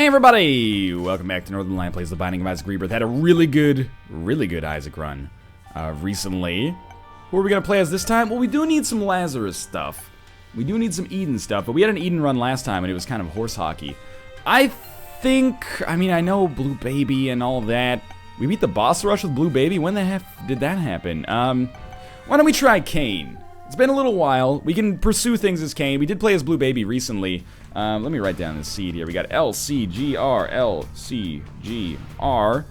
everybody! Welcome back to Northern Lion Plays The Binding of Isaac Rebirth. Had a really good Isaac run recently. Who are we going to play as this time? Well, we do need some Lazarus stuff. We do need some Eden stuff, but we had an Eden run last time and it was kind of horse hockey. I know Blue Baby and all that. We beat the boss rush with Blue Baby? When the heck did that happen? Why don't we try Cain? It's been a little while. We can pursue things as Cain. We did play as Blue Baby recently. Let me write down this seed here. We got LCGR, LCGR,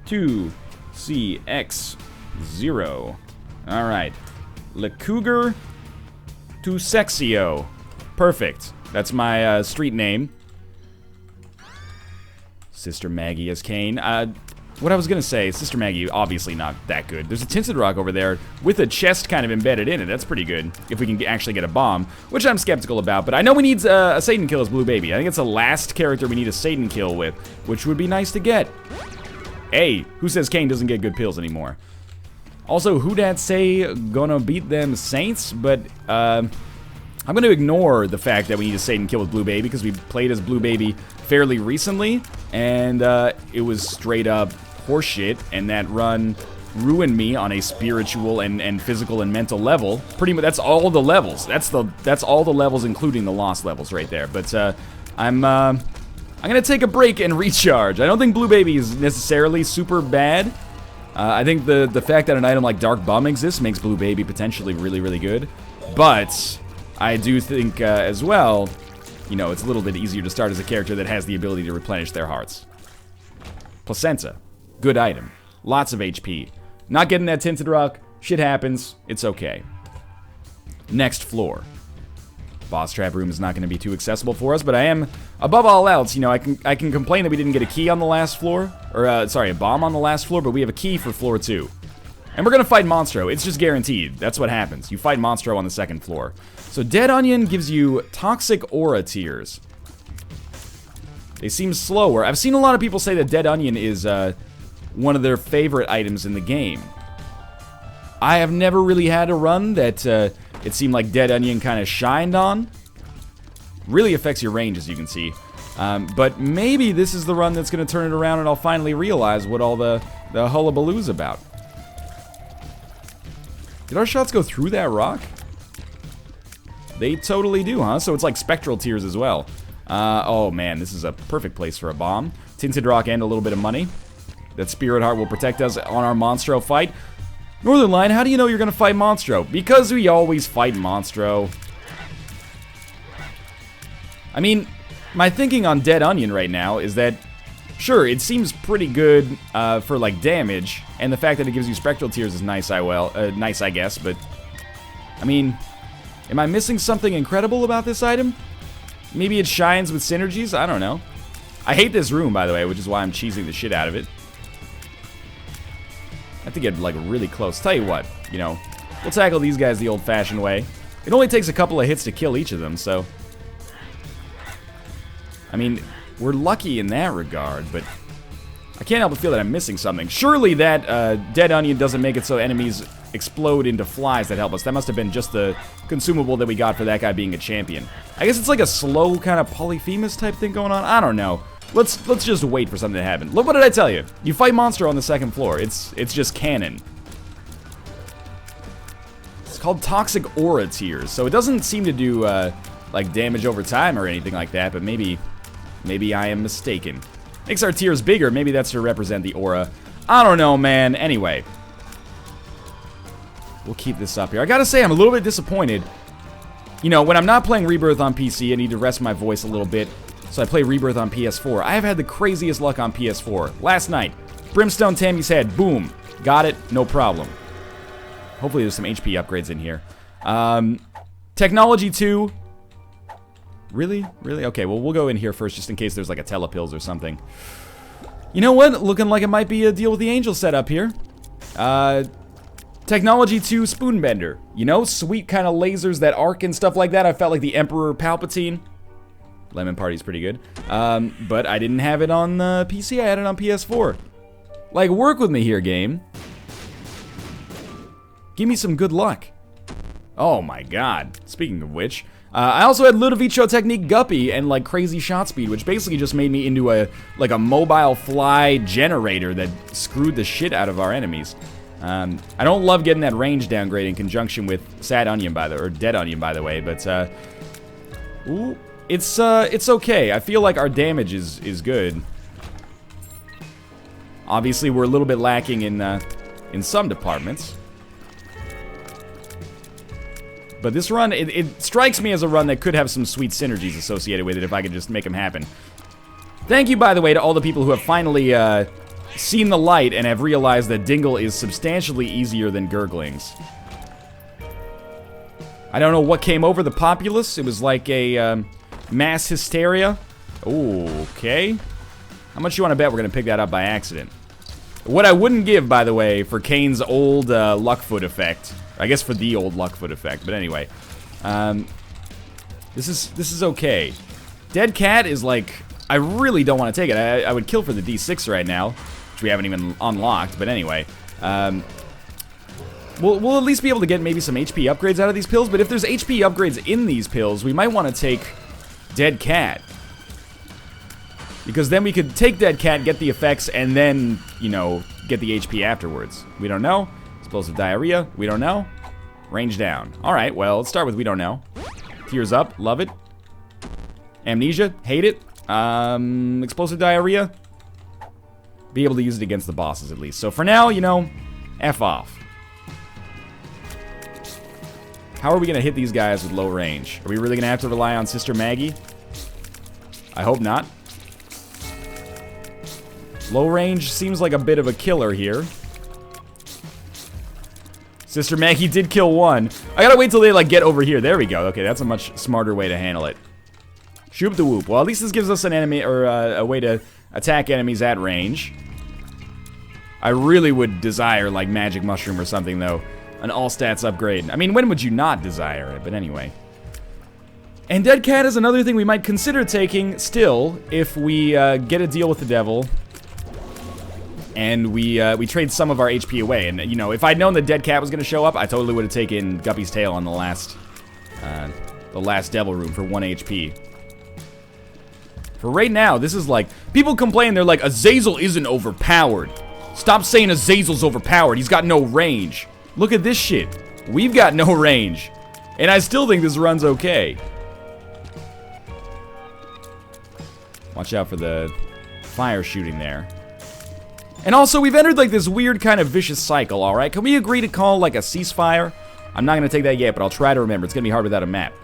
2CX0. Alright. Le Cougar to Sexio. Perfect. That's my street name. Sister Maggie as Cain. What I was gonna say, Sister Maggie, obviously not that good. There's a Tinted Rock over there with a chest kind of embedded in it. That's pretty good, if we can actually get a bomb, which I'm skeptical about. But I know we need a Satan kill as Blue Baby. I think it's the last character we need a Satan kill with, which would be nice to get. Hey, who says Cain doesn't get good pills anymore? Also, who dat say gonna beat them Saints? But, I'm gonna ignore the fact that we need a Satan kill with Blue Baby, because we played as Blue Baby fairly recently, and it was straight up horseshit, and that run ruined me on a spiritual and physical and mental level. Pretty much, that's all the levels. That's all the levels, including the lost levels right there. But I'm gonna take a break and recharge. I don't think Blue Baby is necessarily super bad. I think the fact that an item like Dark Bum exists makes Blue Baby potentially really, really good. But I do think as well, you know, it's a little bit easier to start as a character that has the ability to replenish their hearts. Placenta. Good item. Lots of HP. Not getting that Tinted Rock. Shit happens. It's okay. Next floor. Boss trap room is not going to be too accessible for us, but I am, above all else, you know, I can complain that we didn't get a key on the last floor. Or, sorry, a bomb on the last floor, but we have a key for floor 2. And we're going to fight Monstro. It's just guaranteed. That's what happens. You fight Monstro on the second floor. So Dead Onion gives you Toxic Aura Tears. They seem slower. I've seen a lot of people say that Dead Onion is one of their favorite items in the game. I have never really had a run that it seemed like Dead Onion kind of shined on. Really affects your range, as you can see. But maybe this is the run that's going to turn it around and I'll finally realize what all the hullabaloo's about. Did our shots go through that rock? They totally do, huh? So it's like Spectral Tears as well. Oh man, this is a perfect place for a bomb. Tinted Rock and a little bit of money. That Spirit Heart will protect us on our Monstro fight. Northern Lion, how do you know you're gonna fight Monstro? Because we always fight Monstro. I mean, my thinking on Dead Onion right now is that, sure, it seems pretty good for like damage, and the fact that it gives you Spectral Tears is nice, nice I guess, but I mean, am I missing something incredible about this item? Maybe it shines with synergies? I don't know. I hate this room, by the way, which is why I'm cheesing the shit out of it. I have to get, like, really close. Tell you what, you know, we'll tackle these guys the old-fashioned way. It only takes a couple of hits to kill each of them, so... I mean, we're lucky in that regard, but... I can't help but feel that I'm missing something. Surely that Dead Onion doesn't make it so enemies explode into flies that help us. That must have been just the consumable that we got for that guy being a champion. I guess it's like a slow kind of Polyphemus type thing going on. I don't know. Let's just wait for something to happen. Look, what did I tell you? You fight Monstro on the second floor. It's just canon. It's called Toxic Aura Tears, so it doesn't seem to do like damage over time or anything like that. But maybe I am mistaken. Makes our tears bigger. Maybe that's to represent the aura. I don't know, man. Anyway. We'll keep this up here. I gotta say, I'm a little bit disappointed. You know, when I'm not playing Rebirth on PC, I need to rest my voice a little bit. So I play Rebirth on PS4. I have had the craziest luck on PS4. Last night, Brimstone Tammy's head. Boom. Got it. No problem. Hopefully there's some HP upgrades in here. Technology 2. Really? Really? Okay, well, we'll go in here first just in case there's like a telepills or something. You know what? Looking like it might be a deal with the angel setup here. Technology 2 Spoonbender. You know, sweet kind of lasers that arc and stuff like that. I felt like the Emperor Palpatine. Lemon Party's pretty good. But I didn't have it on PC. I had it on PS4. Like, work with me here, game. Give me some good luck. Oh my god. Speaking of which, I also had Ludovico Technique Guppy and like crazy shot speed, which basically just made me into a mobile fly generator that screwed the shit out of our enemies. I don't love getting that range downgrade in conjunction with Dead Onion by the way, but ooh, it's okay. I feel like our damage is good. Obviously, we're a little bit lacking in some departments. But this run, it strikes me as a run that could have some sweet synergies associated with it if I could just make them happen. Thank you, by the way, to all the people who have finally seen the light and have realized that Dingle is substantially easier than Gurglings. I don't know what came over the populace. It was like a mass hysteria. Ooh, okay. How much you want to bet we're going to pick that up by accident? What I wouldn't give, by the way, for Kane's old Luckfoot effect. I guess for the old Luckfoot effect, but anyway. This is okay. Dead Cat is like, I really don't want to take it. I would kill for the D6 right now, which we haven't even unlocked, but anyway. We'll at least be able to get maybe some HP upgrades out of these pills, but if there's HP upgrades in these pills, we might want to take Dead Cat. Because then we could take Dead Cat, get the effects, and then, you know, get the HP afterwards. We don't know. Explosive Diarrhea, we don't know. Range down. Alright, well, let's start with we don't know. Tears Up, love it. Amnesia, hate it. Explosive Diarrhea. Be able to use it against the bosses at least. So for now, you know, F off. How are we gonna hit these guys with low range? Are we really gonna have to rely on Sister Maggie? I hope not. Low range seems like a bit of a killer here. Sister Maggie did kill one. I gotta wait till they, like, get over here. There we go. Okay, that's a much smarter way to handle it. Shoop the whoop. Well, at least this gives us an enemy, or a way to attack enemies at range. I really would desire, like, Magic Mushroom or something, though. An all-stats upgrade. I mean, when would you not desire it? But anyway. And Dead Cat is another thing we might consider taking still if we get a deal with the devil. And we trade some of our HP away. And, you know, if I'd known that Dead Cat was going to show up, I totally would have taken Guppy's Tail on the last devil room for 1 HP. For right now, this is like... People complain, they're like, Azazel isn't overpowered. Stop saying Azazel's overpowered. He's got no range. Look at this shit. We've got no range. And I still think this run's okay. Watch out for the fire shooting there. And also, we've entered, like, this weird kind of vicious cycle, alright? Can we agree to call, like, a ceasefire? I'm not going to take that yet, but I'll try to remember. It's going to be hard without a map.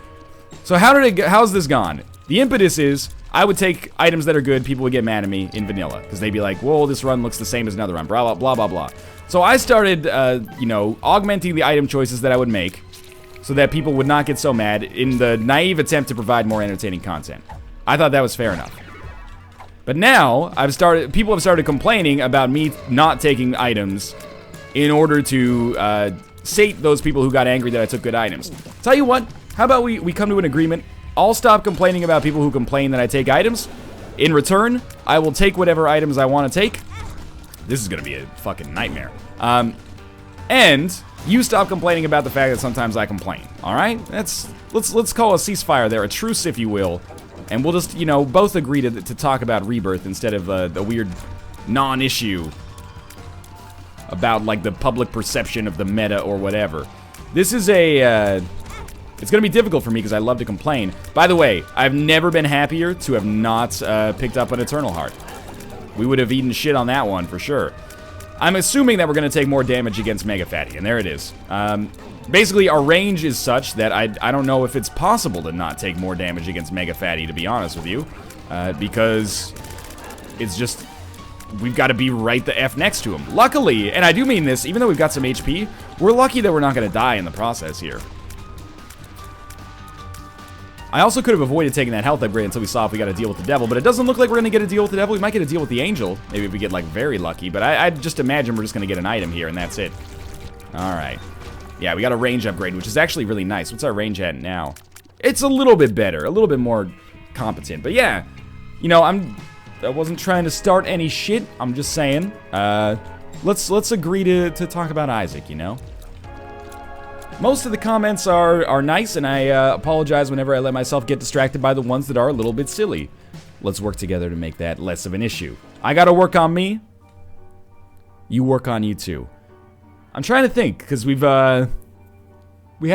So how's this gone? The impetus is, I would take items that are good, people would get mad at me in vanilla. Because they'd be like, whoa, this run looks the same as another run, blah, blah, blah, blah, blah. So I started, you know, augmenting the item choices that I would make so that people would not get so mad in the naive attempt to provide more entertaining content. I thought that was fair enough. But now, people have started complaining about me not taking items in order to sate those people who got angry that I took good items. Tell you what, how about we come to an agreement? I'll stop complaining about people who complain that I take items. In return, I will take whatever items I want to take. This is going to be a fucking nightmare. And you stop complaining about the fact that sometimes I complain. All right? Let's call a ceasefire there, a truce, if you will. And we'll just, you know, both agree to talk about Rebirth instead of the weird non-issue about, like, the public perception of the meta or whatever. This is a, it's gonna be difficult for me because I love to complain. By the way, I've never been happier to have not picked up an Eternal Heart. We would have eaten shit on that one for sure. I'm assuming that we're gonna take more damage against Mega Fatty, and there it is. Basically, our range is such that I don't know if it's possible to not take more damage against Mega Fatty, to be honest with you. Because it's just... We've got to be right the F next to him. Luckily, and I do mean this, even though we've got some HP, we're lucky that we're not going to die in the process here. I also could have avoided taking that health upgrade until we saw if we got to deal with the devil, but it doesn't look like we're going to get a deal with the devil. We might get a deal with the angel, maybe if we get, like, very lucky, but I just imagine we're just going to get an item here, and that's it. Alright. Yeah, we got a range upgrade, which is actually really nice. What's our range at now? It's a little bit better, a little bit more competent, but yeah. You know, I wasn't trying to start any shit, I'm just saying. Let's agree to talk about Isaac, you know? Most of the comments are nice, and I apologize whenever I let myself get distracted by the ones that are a little bit silly. Let's work together to make that less of an issue. I gotta work on me. You work on you too. I'm trying to think, because we had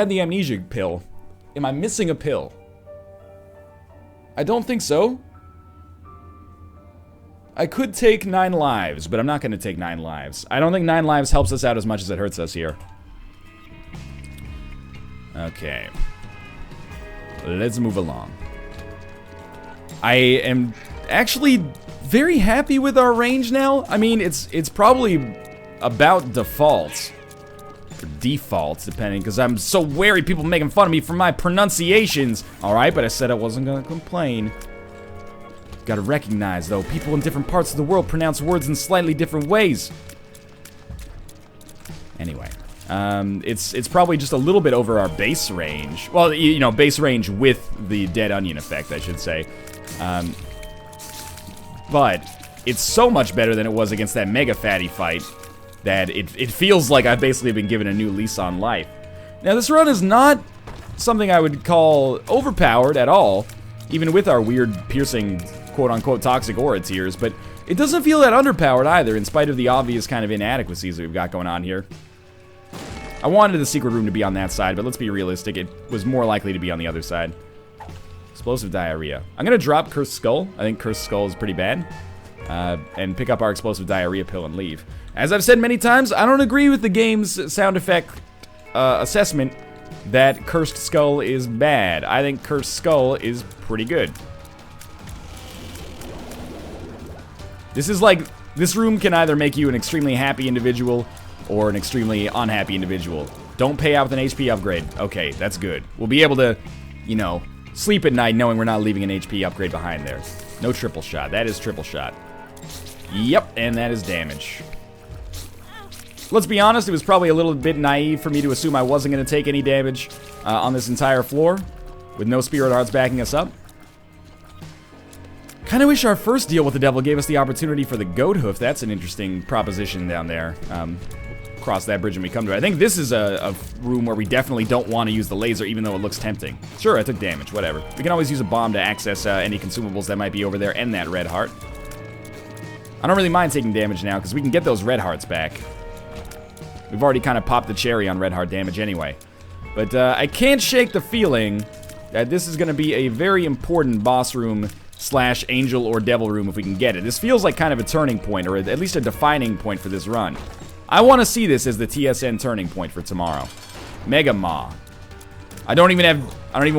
the amnesia pill. Am I missing a pill? I don't think so. I could take 9 lives, but I'm not going to take 9 lives. I don't think 9 lives helps us out as much as it hurts us here. Okay. Let's move along. I am actually very happy with our range now. I mean, it's probably about default. Or default, depending, because I'm so wary people making fun of me for my pronunciations. Alright, but I said I wasn't going to complain. Gotta recognize, though, people in different parts of the world pronounce words in slightly different ways. Anyway, it's probably just a little bit over our base range. Well, you know, base range with the dead onion effect, I should say. But it's so much better than it was against that mega fatty fight that it feels like I've basically been given a new lease on life. Now, this run is not something I would call overpowered at all, even with our weird piercing quote-unquote toxic aura tiers, but it doesn't feel that underpowered either, in spite of the obvious kind of inadequacies that we've got going on here. I wanted the secret room to be on that side, but let's be realistic, it was more likely to be on the other side. Explosive diarrhea. I'm gonna drop Cursed Skull. I think Cursed Skull is pretty bad. And pick up our explosive diarrhea pill and leave. As I've said many times, I don't agree with the game's sound effect assessment that Cursed Skull is bad. I think Cursed Skull is pretty good. This room can either make you an extremely happy individual or an extremely unhappy individual. Don't pay out with an HP upgrade. Okay, that's good. We'll be able to, you know, sleep at night knowing we're not leaving an HP upgrade behind there. No triple shot. That is triple shot. Yep, and that is damage. Let's be honest, it was probably a little bit naive for me to assume I wasn't going to take any damage on this entire floor, with no Spirit Hearts backing us up. Kind of wish our first deal with the devil gave us the opportunity for the goat hoof. That's an interesting proposition down there. Cross that bridge when we come to it. I think this is a room where we definitely don't want to use the laser, even though it looks tempting. Sure, I took damage, whatever. We can always use a bomb to access any consumables that might be over there and that red heart. I don't really mind taking damage now, because we can get those red hearts back. We've already kind of popped the cherry on red heart damage anyway. But I can't shake the feeling that this is going to be a very important boss room / angel or devil room if we can get it. This feels like kind of a turning point, or at least a defining point for this run. I want to see this as the TSN turning point for tomorrow. Mega Maw. I don't even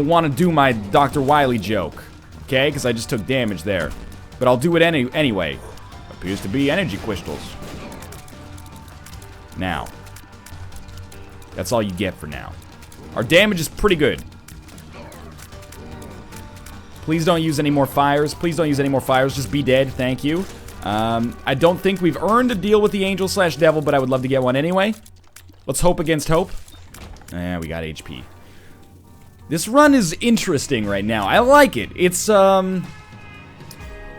want to do my Dr. Wily joke, okay? Because I just took damage there. But I'll do it anyway. Appears to be energy crystals. Now. That's all you get for now. Our damage is pretty good. Please don't use any more fires. Please don't use any more fires. Just be dead. Thank you. I don't think we've earned a deal with the angel / devil, but I would love to get one anyway. Let's hope against hope. We got HP. This run is interesting right now. I like it. It's, how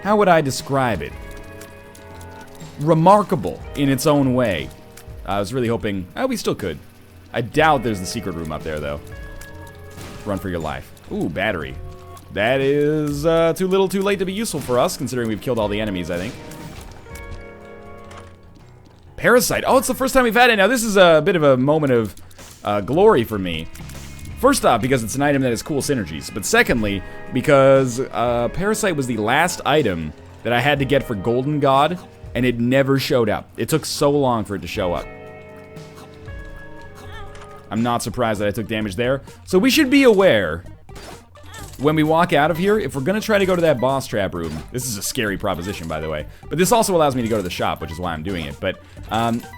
would I describe it? Remarkable in its own way. I was really hoping, we still could. I doubt there's the secret room up there, though. Run for your life. Ooh, battery. That is too little too late to be useful for us, considering we've killed all the enemies, I think. Parasite. Oh, it's the first time we've had it. Now, this is a bit of a moment of glory for me. First off, because it's an item that has cool synergies. But secondly, because Parasite was the last item that I had to get for Golden God, and it never showed up. It took so long for it to show up. I'm not surprised that I took damage there. So we should be aware, when we walk out of here, if we're gonna try to go to that boss trap room, this is a scary proposition, by the way, but this also allows me to go to the shop, which is why I'm doing it. But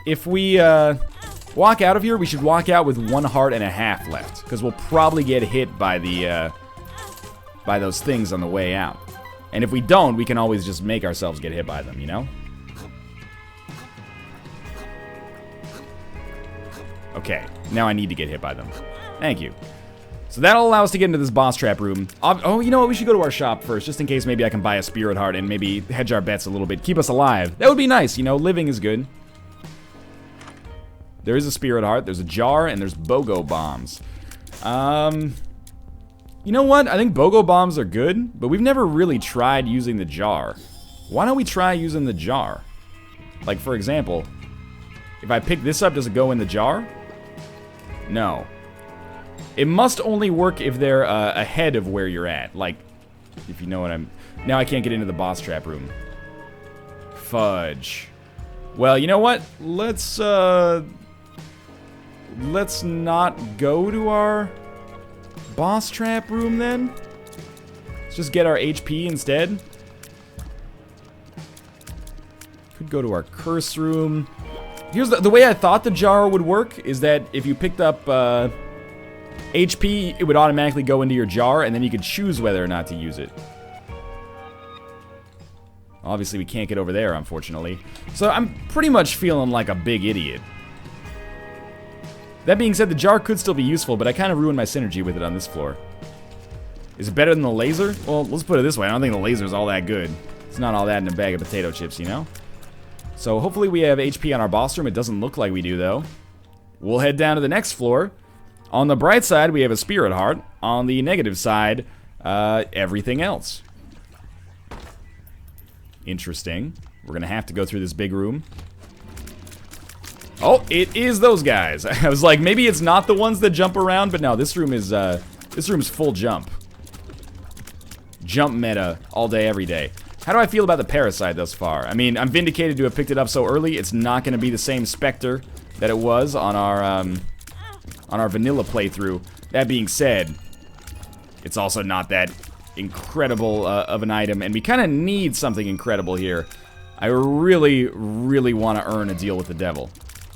if we walk out of here, we should walk out with 1.5 hearts left, because we'll probably get hit by the by those things on the way out. And if we don't, we can always just make ourselves get hit by them, you know? Okay, now I need to get hit by them. Thank you. So that'll allow us to get into this boss trap room. Oh, you know what? We should go to our shop first, just in case maybe I can buy a Spirit Heart and maybe hedge our bets a little bit. Keep us alive. That would be nice, you know? Living is good. There is a spirit heart, there's a jar, and there's BOGO bombs. You know what? I think BOGO bombs are good, but we've never really tried using the jar. Why don't we try using the jar? Like, for example, if I pick this up, does it go in the jar? No. It must only work if they're ahead of where you're at. Like, if you know what I'm... Now I can't get into the boss trap room. Fudge. Well, you know what? Let's not go to our boss trap room then. Let's just get our HP instead. Could go to our curse room. Here's the way I thought the jar would work is that if you picked up HP, it would automatically go into your jar, and then you could choose whether or not to use it. Obviously, we can't get over there, unfortunately. So I'm pretty much feeling like a big idiot. That being said, the jar could still be useful, but I kind of ruined my synergy with it on this floor. Is it better than the laser? Well, let's put it this way. I don't think the laser's all that good. It's not all that in a bag of potato chips, you know? So hopefully we have HP on our boss room. It doesn't look like we do, though. We'll head down to the next floor. On the bright side, we have a spirit heart. On the negative side, everything else. Interesting. We're gonna have to go through this big room. Oh, it is those guys. I was like, maybe it's not the ones that jump around, but no, this room's full jump. Jump meta all day, every day. How do I feel about the parasite thus far? I mean, I'm vindicated to have picked it up so early. It's not gonna be the same Spectre that it was on our vanilla playthrough. That being said, it's also not that incredible of an item, and we kind of need something incredible here. I really, really want to earn a deal with the devil.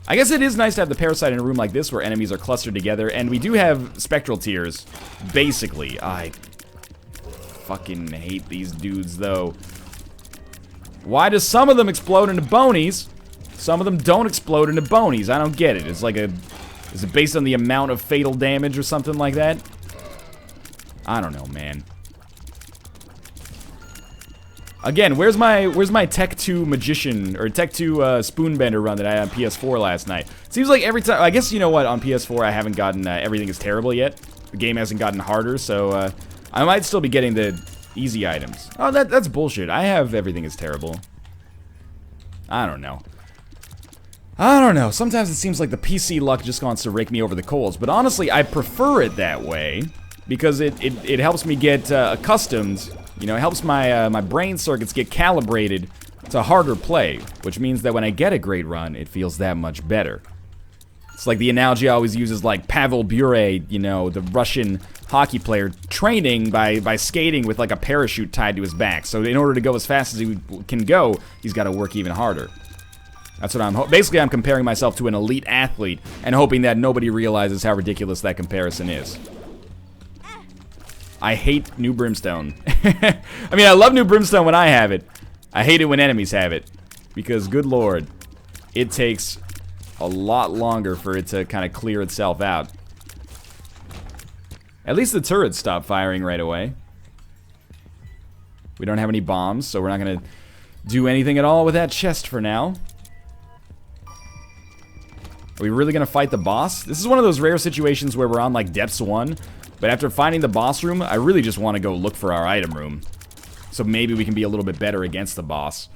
I guess it is nice to have the parasite in a room like this where enemies are clustered together, and we do have spectral tiers, basically. I fucking hate these dudes, though. Why do some of them explode into bonies? Some of them don't explode into bonies. I don't get it. It's like a... Is it based on the amount of fatal damage or something like that? I don't know, man. Again, where's my Tech 2 Magician, or Tech 2 Spoonbender run that I had on PS4 last night? Seems like every time, I guess, you know what, on PS4 I haven't gotten Everything is Terrible yet. The game hasn't gotten harder, so I might still be getting the easy items. Oh, that's bullshit. I have Everything is Terrible. I don't know. I don't know. Sometimes it seems like the PC luck just wants to rake me over the coals, but honestly, I prefer it that way because it helps me get accustomed. You know, it helps my my brain circuits get calibrated to harder play, which means that when I get a great run, it feels that much better. It's like the analogy I always use is like Pavel Bure, you know, the Russian hockey player, training by skating with like a parachute tied to his back. So in order to go as fast as he can go, he's got to work even harder. That's what basically I'm comparing myself to an elite athlete and hoping that nobody realizes how ridiculous that comparison is. I hate New Brimstone. I mean, I love New Brimstone when I have it. I hate it when enemies have it. Because, good lord, it takes a lot longer for it to kind of clear itself out. At least the turrets stop firing right away. We don't have any bombs, so we're not going to do anything at all with that chest for now. Are we really going to fight the boss? This is one of those rare situations where we're on, like, Depths 1. But after finding the boss room, I really just want to go look for our item room. So maybe we can be a little bit better against the boss.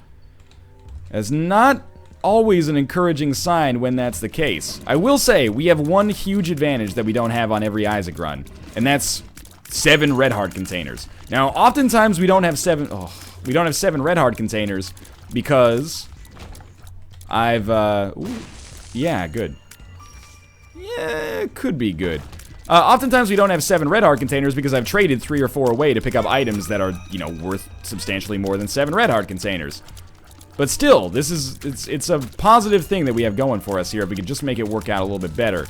It's not always an encouraging sign when that's the case. I will say, we have one huge advantage that we don't have on every Isaac run. And that's 7 red heart containers. Now, oftentimes we don't have 7 red heart containers because I've, ooh, yeah, good. Yeah, it could be good. Oftentimes we don't have 7 red heart containers because I've traded 3 or 4 away to pick up items that are, you know, worth substantially more than 7 red heart containers. But still, it's a positive thing that we have going for us here if we could just make it work out a little bit better.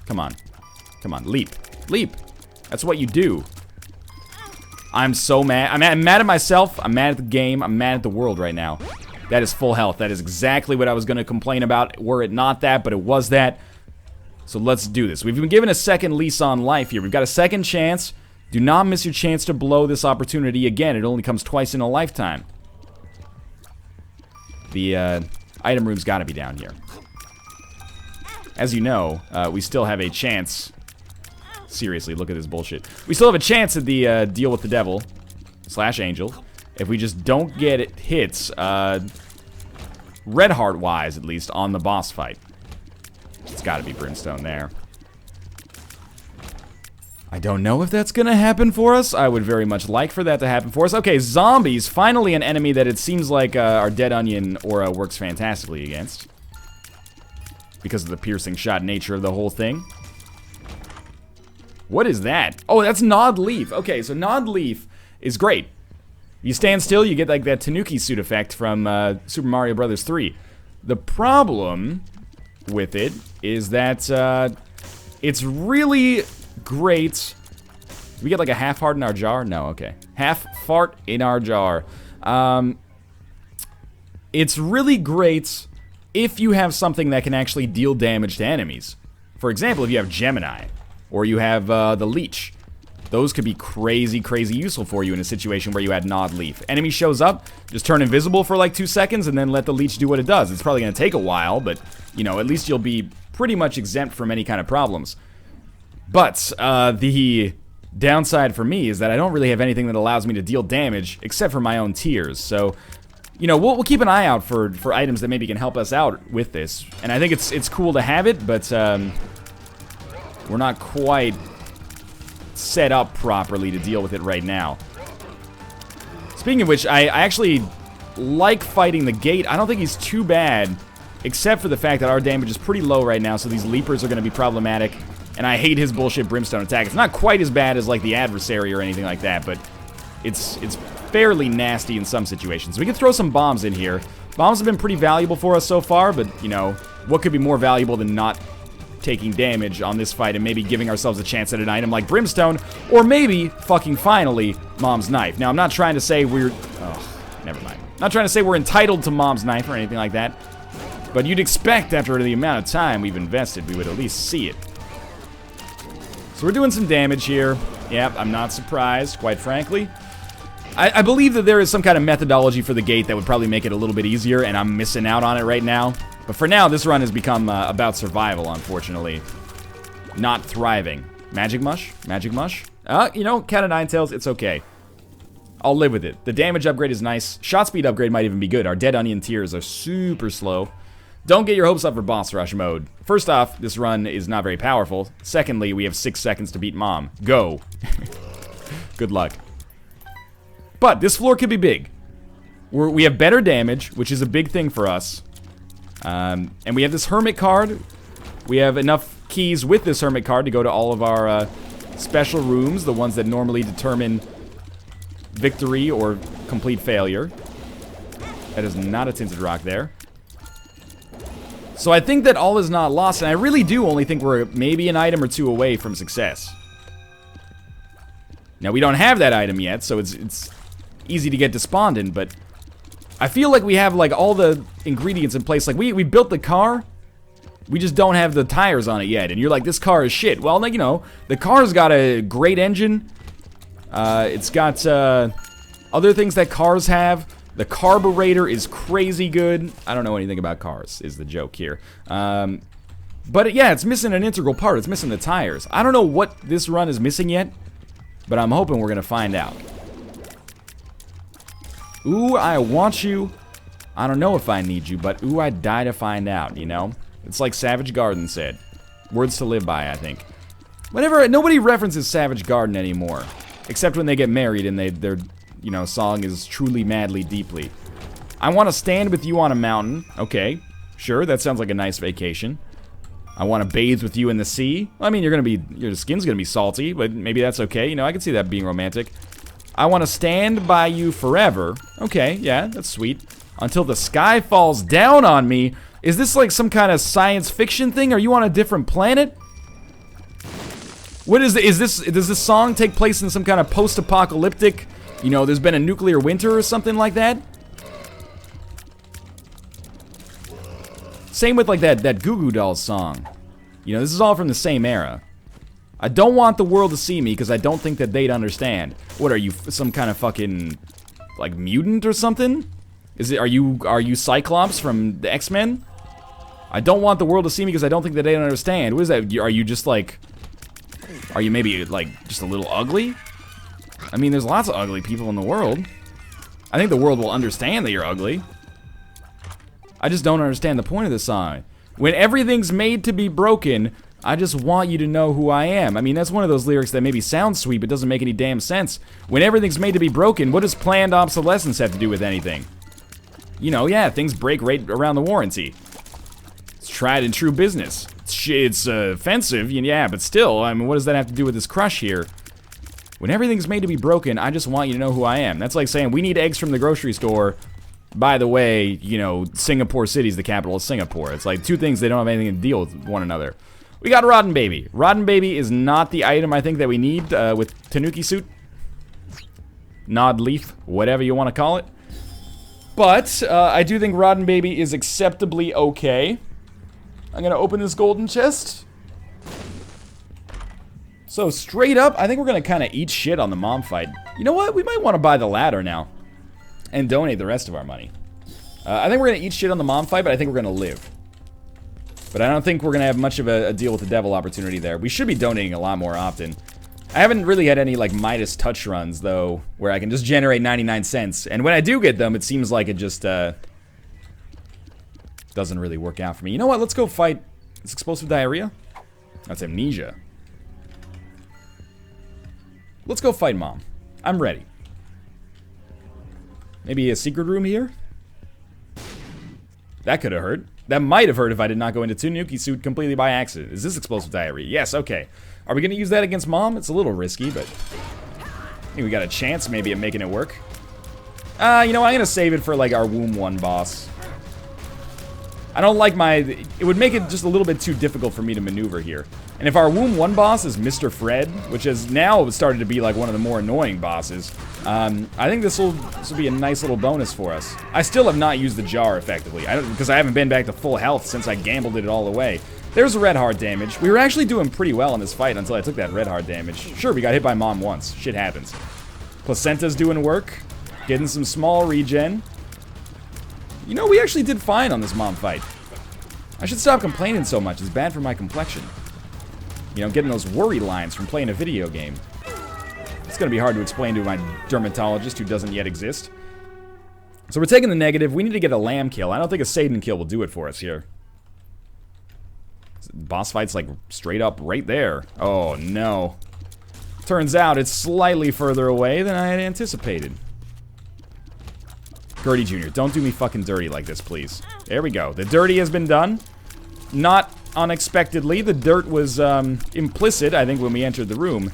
Come on. Come on, leap. Leap! That's what you do. I'm so mad. I'm mad at myself, I'm mad at the game, I'm mad at the world right now. That is full health. That is exactly what I was going to complain about were it not that, but it was that. So let's do this. We've been given a second lease on life here. We've got a second chance. Do not miss your chance to blow this opportunity again. It only comes twice in a lifetime. The item room's got to be down here. As you know, we still have a chance. Seriously, look at this bullshit. We still have a chance at the deal with the devil / angel. If we just don't get hits, red heart wise at least, on the boss fight. It's got to be brimstone there. I don't know if that's gonna happen for us. I would very much like for that to happen for us. Okay, zombies. Finally an enemy that it seems like our Dead Onion aura works fantastically against. Because of the piercing shot nature of the whole thing. What is that? Oh, that's Nod Leaf. Okay, so Nod Leaf is great. You stand still, you get like that Tanuki suit effect from Super Mario Bros. 3. The problem with it is that it's really great. We get like a half heart in our jar? No, okay. Half fart in our jar. It's really great if you have something that can actually deal damage to enemies. For example, if you have Gemini, or you have the Leech. Those could be crazy, crazy useful for you in a situation where you had Nod Leaf. Enemy shows up, just turn invisible for like 2 seconds, and then let the Leech do what it does. It's probably going to take a while, but, you know, at least you'll be pretty much exempt from any kind of problems. But the downside for me is that I don't really have anything that allows me to deal damage, except for my own tears. So, you know, we'll keep an eye out for items that maybe can help us out with this. And I think it's cool to have it, but we're not quite set up properly to deal with it right now. Speaking of which, I actually like fighting the gate. I don't think he's too bad, except for the fact that our damage is pretty low right now, so these leapers are going to be problematic. And I hate his bullshit brimstone attack. It's not quite as bad as like the adversary or anything like that, but it's fairly nasty in some situations. We can throw some bombs in here. Bombs have been pretty valuable for us so far, but, you know, what could be more valuable than not taking damage on this fight and maybe giving ourselves a chance at an item like brimstone, or maybe, fucking finally, Mom's Knife. Now, I'm not trying to say we're... Oh, never mind. Not trying to say we're entitled to Mom's Knife or anything like that, but you'd expect after the amount of time we've invested, we would at least see it. So we're doing some damage here. Yep, I'm not surprised, quite frankly. I believe that there is some kind of methodology for the gate that would probably make it a little bit easier, and I'm missing out on it right now. But for now, this run has become about survival, unfortunately. Not thriving. Magic Mush? Magic Mush? You know, Cat of Nine Tails, it's okay. I'll live with it. The damage upgrade is nice. Shot speed upgrade might even be good. Our Dead Onion tears are super slow. Don't get your hopes up for boss rush mode. First off, this run is not very powerful. Secondly, we have 6 seconds to beat Mom. Go. Good luck. But this floor could be big. We have better damage, which is a big thing for us. And we have this Hermit card. We have enough keys with this Hermit card to go to all of our special rooms, the ones that normally determine victory or complete failure. That is not a tinted rock there. So I think that all is not lost, and I really do only think we're maybe an item or two away from success. Now, we don't have that item yet, so it's easy to get despondent, but I feel like we have, like, all the ingredients in place. Like, we built the car, we just don't have the tires on it yet, and you're like, this car is shit. Well, like, you know, the car's got a great engine. It's got other things that cars have. The carburetor is crazy good. I don't know anything about cars, is the joke here. But, yeah, it's missing an integral part. It's missing the tires. I don't know what this run is missing yet, but I'm hoping we're going to find out. Ooh, I want you. I don't know if I need you, but ooh, I'd die to find out, you know? It's like Savage Garden said. Words to live by, I think. Whenever, nobody references Savage Garden anymore. Except when they get married and their, you know, song is truly, madly, deeply. I want to stand with you on a mountain. Okay, sure, that sounds like a nice vacation. I want to bathe with you in the sea. I mean, your skin's gonna be salty, but maybe that's okay. You know, I can see that being romantic. I want to stand by you forever. Okay, yeah, that's sweet. Until the sky falls down on me. Is this like some kind of science fiction thing? Are you on a different planet? What is this? Does this song take place in some kind of post-apocalyptic, you know, there's been a nuclear winter or something like that? Same with like that Goo Goo Dolls song. You know, this is all from the same era. I don't want the world to see me because I don't think that they'd understand. What are you, some kind of fucking, like, mutant or something? Are you Cyclops from the X-Men? I don't want the world to see me because I don't think that they don't understand. What is that? Are you just like... Are you maybe, like, just a little ugly? I mean, there's lots of ugly people in the world. I think the world will understand that you're ugly. I just don't understand the point of the song. When everything's made to be broken, I just want you to know who I am. I mean, that's one of those lyrics that maybe sounds sweet, but doesn't make any damn sense. When everything's made to be broken, what does planned obsolescence have to do with anything? You know, yeah, things break right around the warranty. It's tried and true business. It's offensive, yeah, but still, I mean, what does that have to do with this crush here? When everything's made to be broken, I just want you to know who I am. That's like saying, we need eggs from the grocery store. By the way, you know, Singapore City's the capital of Singapore. It's like two things, they don't have anything to deal with one another. We got Rotten Baby. Rotten Baby is not the item I think that we need with Tanuki Suit. Nod Leaf, whatever you want to call it. But I do think Rotten Baby is acceptably okay. I'm gonna open this golden chest. So straight up, I think we're gonna kind of eat shit on the mom fight. You know what? We might want to buy the ladder now and donate the rest of our money. I think we're gonna eat shit on the mom fight, but I think we're gonna live. But I don't think we're gonna have much of a deal with the devil opportunity there. We should be donating a lot more often. I haven't really had any like Midas touch runs though, where I can just generate 99 cents. And when I do get them, it seems like it just doesn't really work out for me. You know what? Let's go fight. Is explosive diarrhea? That's amnesia. Let's go fight Mom. I'm ready. Maybe a secret room here? That could have hurt. That might have hurt if I did not go into Tanuki Suit completely by accident. Is this explosive diarrhea? Yes, okay. Are we going to use that against Mom? It's a little risky, but I think we got a chance maybe at making it work. You know what? I'm going to save it for like our Womb 1 boss. I don't like it would make it just a little bit too difficult for me to maneuver here. And if our Womb 1 boss is Mr. Fred, which has now started to be like one of the more annoying bosses, I think this will be a nice little bonus for us. I still have not used the jar effectively, because I haven't been back to full health since I gambled it all away. There's a red heart damage. We were actually doing pretty well in this fight until I took that red heart damage. Sure, we got hit by Mom once. Shit happens. Placenta's doing work. Getting some small regen. You know, we actually did fine on this Mom fight. I should stop complaining so much. It's bad for my complexion. You know, getting those worry lines from playing a video game. It's gonna be hard to explain to my dermatologist who doesn't yet exist. So we're taking the negative. We need to get a lamb kill. I don't think a Satan kill will do it for us here. Boss fight's like straight up right there. Oh no. Turns out it's slightly further away than I had anticipated. Gertie Jr., don't do me fucking dirty like this, please. There we go. The dirty has been done. Not unexpectedly. The dirt was implicit, I think, when we entered the room.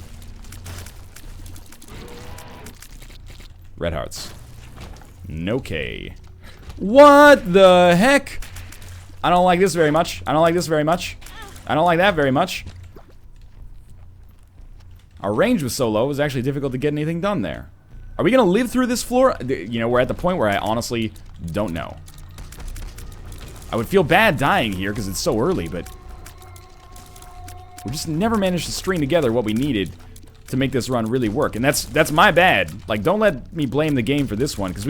Red hearts. Okay. What the heck? I don't like this very much. I don't like this very much. I don't like that very much. Our range was so low, it was actually difficult to get anything done there. Are we gonna live through this floor? You know, we're at the point where I honestly don't know. I would feel bad dying here because it's so early, but we just never managed to string together what we needed to make this run really work. And that's my bad. Like, don't let me blame the game for this one, because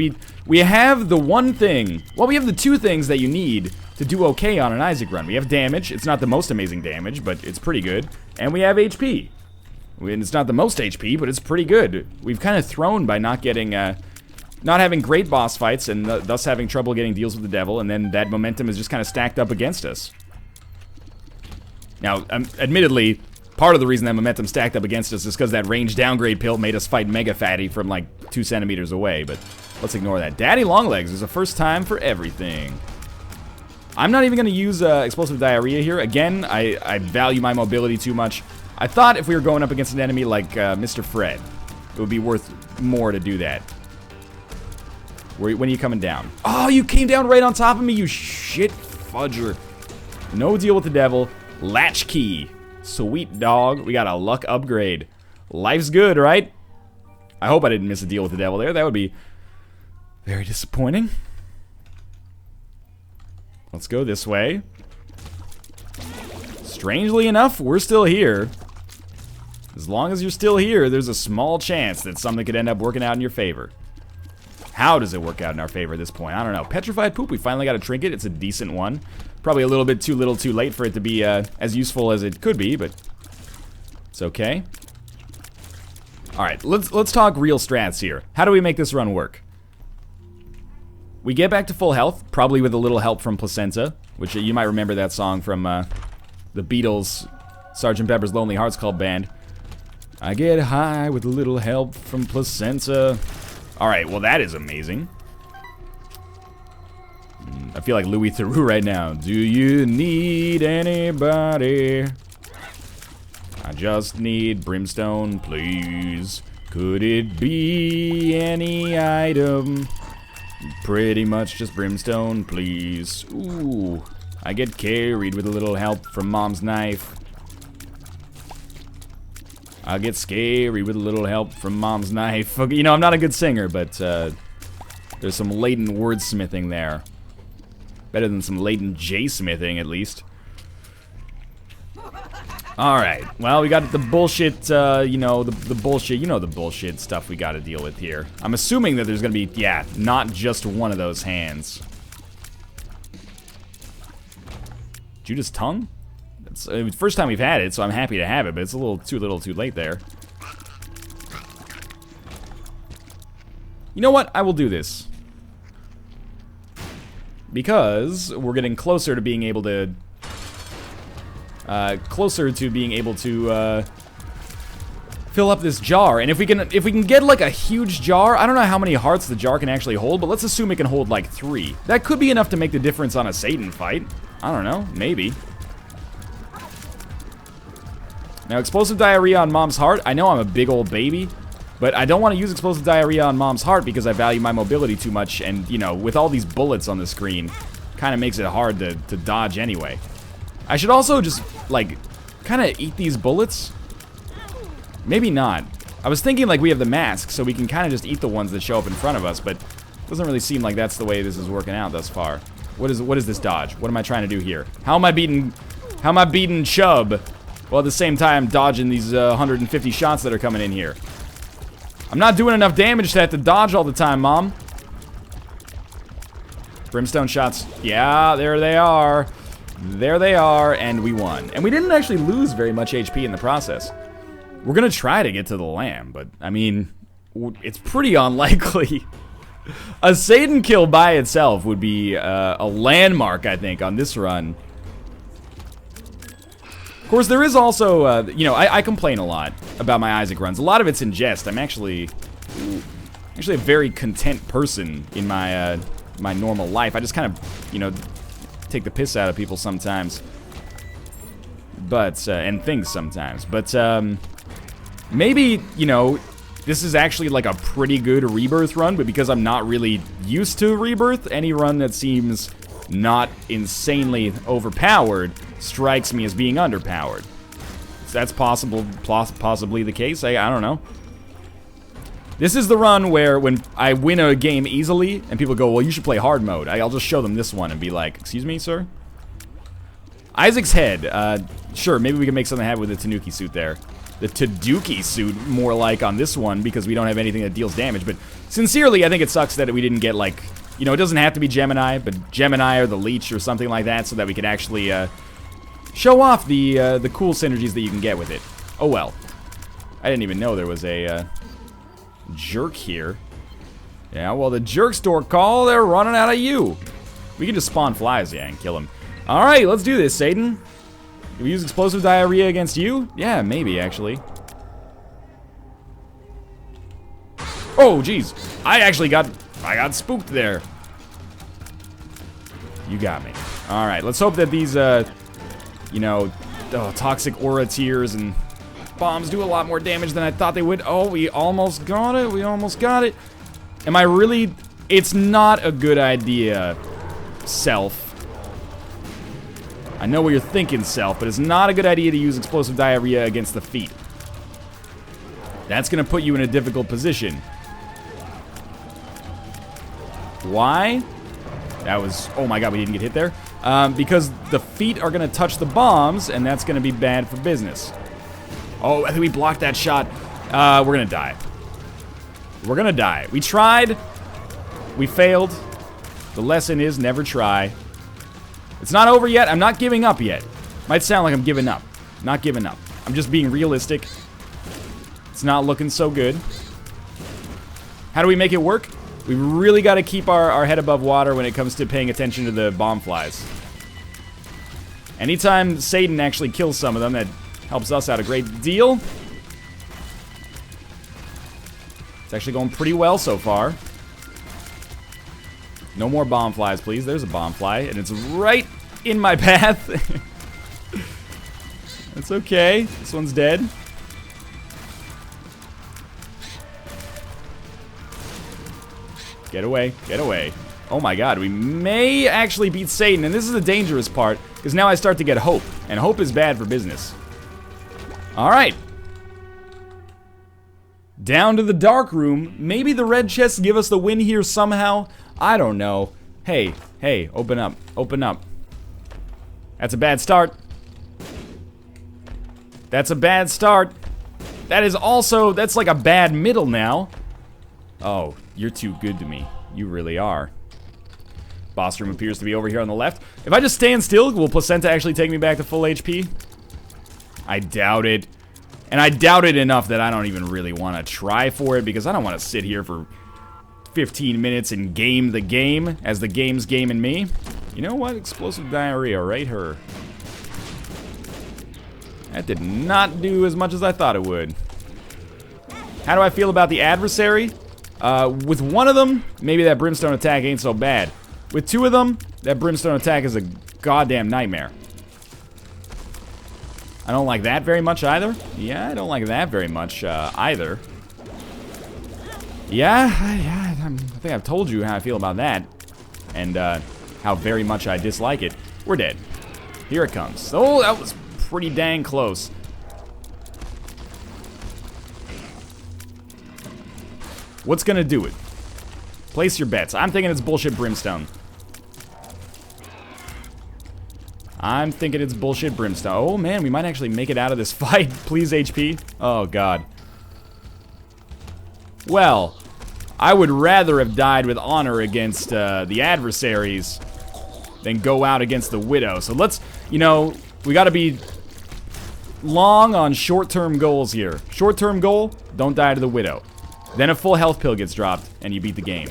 we have the one thing, well, we have the two things that you need to do okay on an Isaac run. We have damage. It's not the most amazing damage, but it's pretty good. And we have HP. It's not the most HP, but it's pretty good. We've kind of thrown by not getting, not having great boss fights, and thus having trouble getting deals with the devil, and then that momentum is just kind of stacked up against us. Now, admittedly, part of the reason that momentum stacked up against us is because that range downgrade pill made us fight Mega Fatty from like 2 centimeters away, but let's ignore that. Daddy Longlegs is a first time for everything. I'm not even going to use explosive diarrhea here. Again, I value my mobility too much. I thought if we were going up against an enemy like Mr. Fred, it would be worth more to do that. When are you coming down? Oh, you came down right on top of me, you shit fudger. No deal with the devil. Latchkey. Sweet dog. We got a luck upgrade. Life's good, right? I hope I didn't miss a deal with the devil there. That would be very disappointing. Let's go this way. Strangely enough, we're still here. As long as you're still here, there's a small chance that something could end up working out in your favor. How does it work out in our favor at this point? I don't know. Petrified Poop, we finally got a trinket. It's a decent one. Probably a little bit too little too late for it to be as useful as it could be, but it's okay. Alright, let's talk real strats here. How do we make this run work? We get back to full health, probably with a little help from Placenta, which you might remember that song from the Beatles' Sgt. Pepper's Lonely Hearts Club Band. I get high with a little help from Placenta. Alright, well that is amazing. I feel like Louis Theroux right now. Do you need anybody? I just need brimstone, please. Could it be any item? Pretty much just brimstone, please. Ooh, I get carried with a little help from Mom's knife. I get scary with a little help from Mom's knife. You know, I'm not a good singer, but there's some latent wordsmithing there. Better than some latent J-smithing, at least. Alright, well, we got the bullshit, you know, the bullshit, you know the bullshit stuff we gotta deal with here. I'm assuming that there's gonna be, yeah, not just one of those hands. Judas tongue? It's the first time we've had it, so I'm happy to have it, but it's a little too late there. You know what? I will do this. Because we're getting closer to being able to fill up this jar, and if we can get like a huge jar, I don't know how many hearts the jar can actually hold, but let's assume it can hold like 3. That could be enough to make the difference on a Satan fight. I don't know, maybe. Now, explosive diarrhea on Mom's heart. I know I'm a big old baby, but I don't want to use explosive diarrhea on Mom's heart because I value my mobility too much, and you know, with all these bullets on the screen, kind of makes it hard to dodge anyway. I should also just, like, kind of eat these bullets. Maybe not. I was thinking, like, we have the mask, so we can kind of just eat the ones that show up in front of us, but it doesn't really seem like that's the way this is working out thus far. What is this dodge? What am I trying to do here? How am I beating Chubb, while at the same time dodging these 150 shots that are coming in here? I'm not doing enough damage to have to dodge all the time, Mom. Brimstone shots. Yeah, there they are. There they are, and we won. And we didn't actually lose very much HP in the process. We're gonna try to get to the lamb, but, I mean, it's pretty unlikely. A Satan kill by itself would be a landmark, I think, on this run. Of course, there is also, you know, I complain a lot about my Isaac runs. A lot of it's in jest. I'm actually a very content person in my, my normal life. I just kind of, you know, take the piss out of people sometimes, but and things sometimes, but maybe, you know, this is actually like a pretty good Rebirth run, but because I'm not really used to Rebirth, any run that seems not insanely overpowered strikes me as being underpowered. So that's possibly the case. I don't know. This is the run where when I win a game easily and people go, well, you should play hard mode, I'll just show them this one and be like, excuse me, sir? Isaac's head. Sure, maybe we can make something happen with the Tanuki suit there. The Taduki suit, more like, on this one, because we don't have anything that deals damage. But sincerely, I think it sucks that we didn't get, like, you know, it doesn't have to be Gemini, but Gemini or the Leech or something like that, so that we could actually show off the cool synergies that you can get with it. Oh well. I didn't even know there was a jerk here. Yeah, well, the jerk store call, they're running out of you. We can just spawn flies, yeah, and kill him. Alright, let's do this, Satan. Can we use explosive diarrhea against you? Yeah, maybe, actually. Oh, jeez. I got spooked there. You got me. Alright, let's hope that these, you know, toxic aura tears and bombs do a lot more damage than I thought they would. Oh, we almost got it. We almost got it. Am I really... It's not a good idea, Self. I know what you're thinking, Self, but it's not a good idea to use explosive diarrhea against the feet. That's going to put you in a difficult position. Why? That was... Oh my god, we didn't get hit there. Because the feet are going to touch the bombs, and that's going to be bad for business. Oh, I think we blocked that shot. We're going to die. We're going to die. We tried. We failed. The lesson is never try. It's not over yet. I'm not giving up yet. Might sound like I'm giving up. Not giving up. I'm just being realistic. It's not looking so good. How do we make it work? We really got to keep our head above water when it comes to paying attention to the bomb flies. Anytime Satan actually kills some of them, that helps us out a great deal. It's actually going pretty well so far. No more bomb flies, please. There's a bomb fly, and it's right in my path. That's okay. This one's dead. Get away. Get away. Oh my god, we may actually beat Satan, and this is the dangerous part, because now I start to get hope, and hope is bad for business. Alright. Down to the dark room. Maybe the red chests give us the win here somehow. I don't know. Hey, hey, open up. Open up. That's a bad start. That's a bad start. That is also, that's like a bad middle now. Oh, you're too good to me. You really are. Boss room appears to be over here on the left. If I just stand still, will Placenta actually take me back to full HP? I doubt it. And I doubt it enough that I don't even really want to try for it, because I don't want to sit here for 15 minutes and game the game as the game's gaming me. You know what? Explosive diarrhea right here. That did not do as much as I thought it would. How do I feel about the adversary? With one of them, maybe that brimstone attack ain't so bad. With two of them, that brimstone attack is a goddamn nightmare. I don't like that very much either. Yeah, I don't like that very much either. Yeah, I think I've told you how I feel about that. And how very much I dislike it. We're dead. Here it comes. Oh, that was pretty dang close. What's gonna do it? Place your bets. I'm thinking it's bullshit brimstone. I'm thinking it's bullshit brimstone. Oh man, we might actually make it out of this fight. Please HP. Oh god. Well, I would rather have died with honor against the adversaries than go out against the Widow. So let's, you know, we gotta be long on short-term goals here. Short-term goal, don't die to the Widow. Then a full health pill gets dropped, and you beat the game.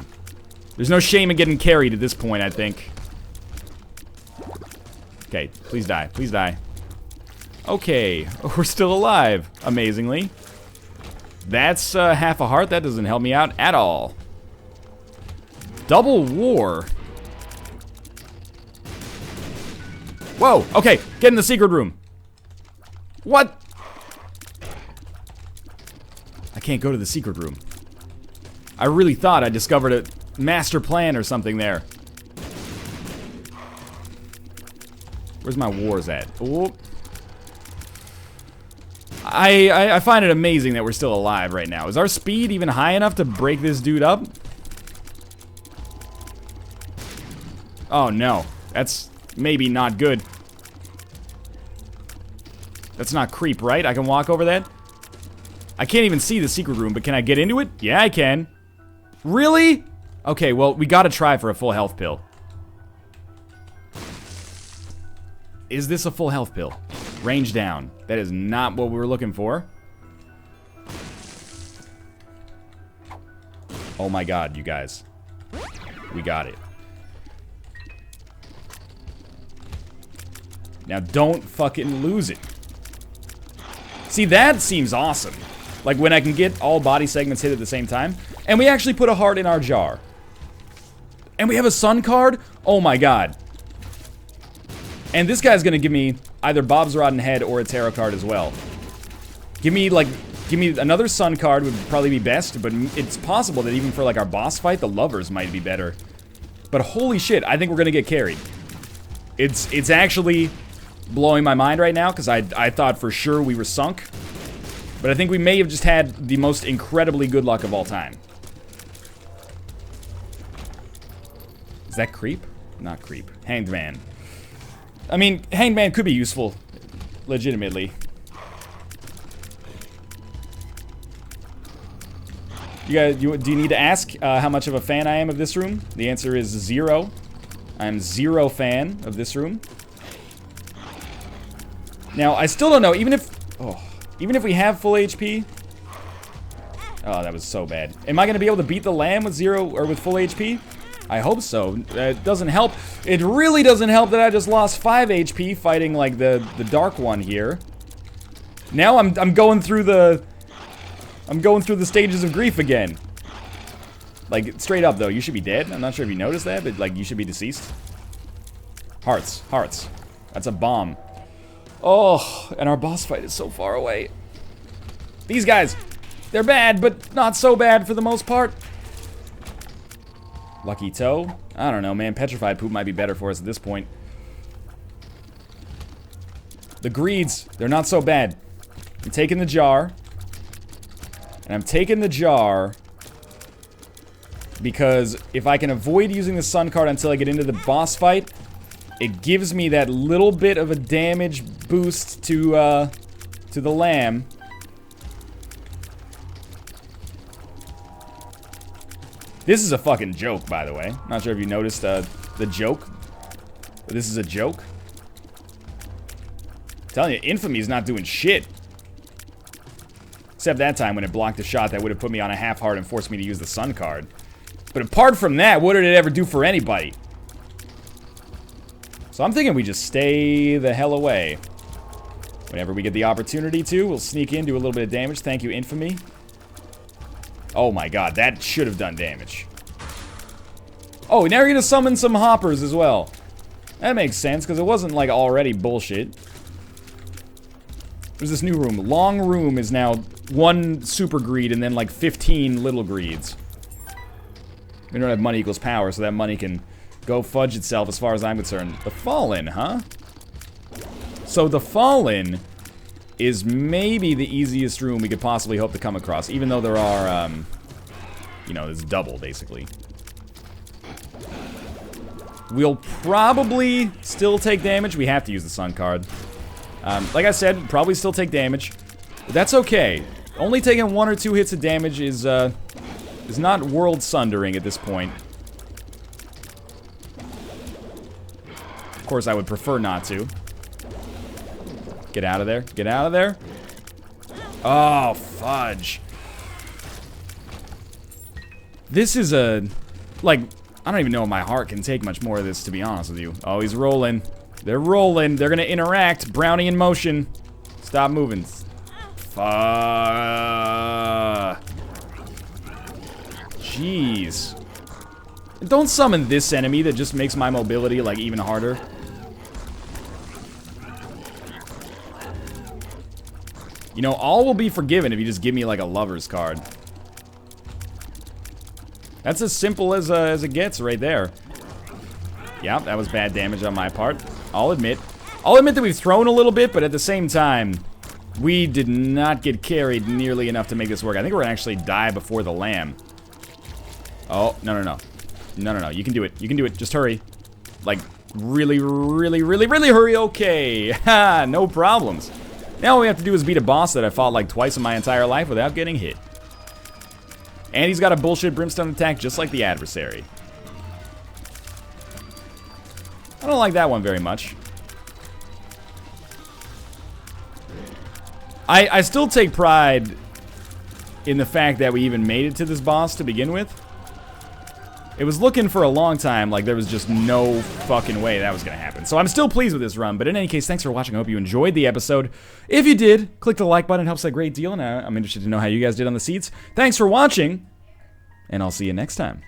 There's no shame in getting carried at this point, I think. Okay, please die. Please die. Okay, we're still alive, amazingly. That's half a heart. That doesn't help me out at all. Double war. Whoa, okay, get in the secret room. What? I can't go to the secret room. I really thought I discovered a master plan or something there. Where's my wars at? Oh. I find it amazing that we're still alive right now. Is our speed even high enough to break this dude up? Oh no, that's maybe not good. That's not creep, right? I can walk over that? I can't even see the secret room, but can I get into it? Yeah, I can. Really? Okay, well, we gotta try for a full health pill. Is this a full health pill? Range down. That is not what we were looking for. Oh my god, you guys. We got it. Now don't fucking lose it. See, that seems awesome. Like when I can get all body segments hit at the same time. And we actually put a heart in our jar. And we have a sun card? Oh my god. And this guy's gonna give me either Bob's Rotten Head or a tarot card as well. Give me another sun card would probably be best, but it's possible that even for like our boss fight, the lovers might be better. But holy shit, I think we're gonna get carried. It's actually blowing my mind right now, because I thought for sure we were sunk. But I think we may have just had the most incredibly good luck of all time. Is that creep? Not creep. Hanged Man. I mean, Hanged Man could be useful, legitimately. Do you need to ask how much of a fan I am of this room? The answer is 0. I'm 0 fan of this room. Now, I still don't know, even if we have full HP. Oh, that was so bad. Am I gonna be able to beat the lamb with 0 or with full HP? I hope so. It doesn't help. It really doesn't help that I just lost 5 HP fighting like the dark one here. Now I'm going through the stages of grief again. Like, straight up though, you should be dead. I'm not sure if you noticed that, but like, you should be deceased. Hearts. That's a bomb. Oh, and our boss fight is so far away. These guys, they're bad, but not so bad for the most part. Lucky toe. I don't know, man. Petrified poop might be better for us at this point. The greeds, they're not so bad. I'm taking the jar. And I'm taking the jar because if I can avoid using the sun card until I get into the boss fight, it gives me that little bit of a damage boost to the lamb. This is a fucking joke, by the way. Not sure if you noticed the joke. But this is a joke. I'm telling you, Infamy's not doing shit. Except that time when it blocked a shot that would have put me on a half heart and forced me to use the sun card. But apart from that, what did it ever do for anybody? So I'm thinking we just stay the hell away. Whenever we get the opportunity to, we'll sneak in, do a little bit of damage. Thank you, Infamy. Oh my god, that should have done damage. Oh, now you're gonna summon some hoppers as well. That makes sense, because it wasn't like already bullshit. There's this new room. Long room is now 1 super greed and then like 15 little greeds. We don't have money equals power, so that money can go fudge itself as far as I'm concerned. The Fallen, huh? So the Fallen is maybe the easiest room we could possibly hope to come across, even though there are, you know, it's double, basically. We'll probably still take damage. We have to use the sun card. Like I said, probably still take damage. But that's okay. Only taking 1 or 2 hits of damage is not world-sundering at this point. Of course, I would prefer not to. Get out of there. Get out of there. Oh, fudge. This is a... like, I don't even know if my heart can take much more of this, to be honest with you. Oh, he's rolling. They're rolling. They're gonna interact. Brownie in motion. Stop moving. Jeez. Don't summon this enemy that just makes my mobility, like, even harder. You know, all will be forgiven if you just give me, like, a lover's card. That's as simple as it gets right there. Yeah, that was bad damage on my part. I'll admit that we've thrown a little bit, but at the same time, we did not get carried nearly enough to make this work. I think we're gonna actually die before the lamb. Oh, no. No. You can do it. You can do it. Just hurry. Like, really hurry. Okay. Ha, no problems. Now all we have to do is beat a boss that I fought like twice in my entire life without getting hit. And he's got a bullshit brimstone attack just like the adversary. I don't like that one very much. I still take pride in the fact that we even made it to this boss to begin with. It was looking for a long time like there was just no fucking way that was gonna happen. So I'm still pleased with this run, but in any case, thanks for watching. I hope you enjoyed the episode. If you did, click the like button. It helps a great deal, and I'm interested to know how you guys did on the seats. Thanks for watching, and I'll see you next time.